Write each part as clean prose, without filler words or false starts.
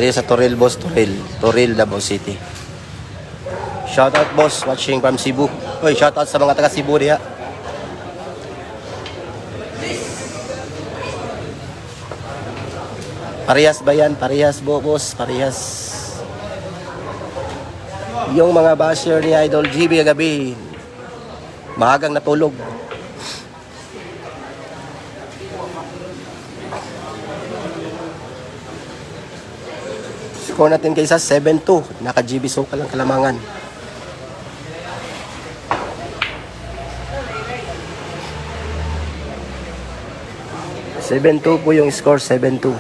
Dali sa Toril, boss. Toril, Davao City. Shoutout, boss. Watching from Cebu. Oy, shoutout sa mga taga Cebu diha. Parehas ba yan? Parehas, boss. Parehas. Yung mga basher ni Idol GB kagabi, maagang natulog. Score natin kaysa 7-2. Naka-GB Sukal ang Kalamangan. (7-2) po yung score, 7-2.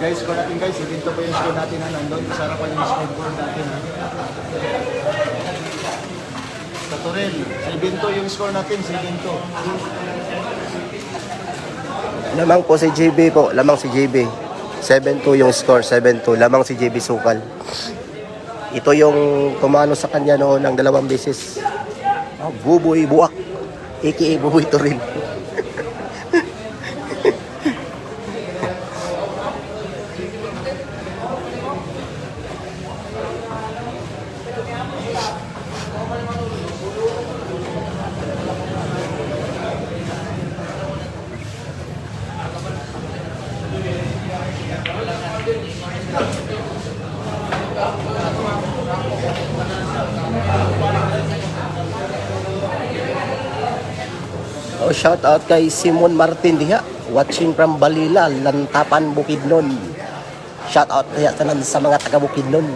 Guys, score natin guys. Dito po yung score natin ha. Nandun. Sarap pa yung score natin ha. Sa Toril, 7-2 yung score natin. 7-2. Lamang po si GB po. Lamang si GB. 7-2 yung score. 7-2. Lamang si GB Sukal. Ito yung tumalo sa kanya noon ng 2 beses. Buboy Buwak. A.K.A. Buboy Toril. Oh, shout out kay Simon Martin diha, watching from Balila, Lantapan, Bukidnon. Shout out diha tanan sa mga taga Bukidnon.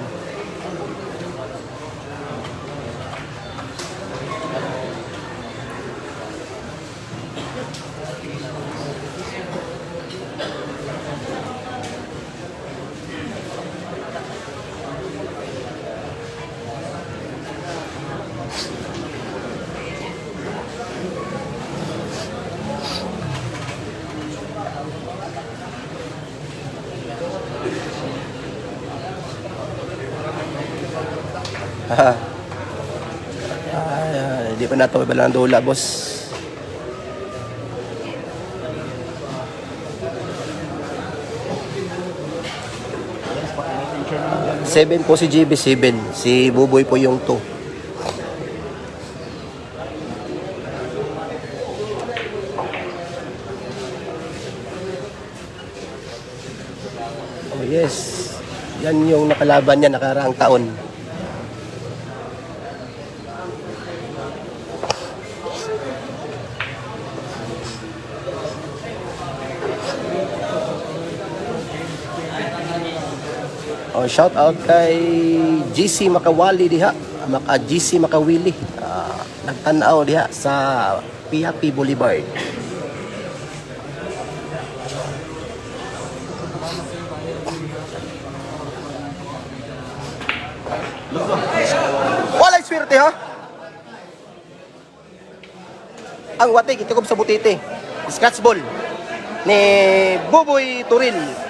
Hindi pa nato ibalang dula, boss. Seven po si GB, 7. Si Buboy po yung 2. Oh yes. Yan yung nakalaban niya nakaraang taon. Oh, shout out kay GC Makawali diha, GC Makawili. Nagtanaw diha sa Piapi Boulevard. Walay swerte ha. Ang watig ito sa butite. Scratch ball ni Buboy Toril.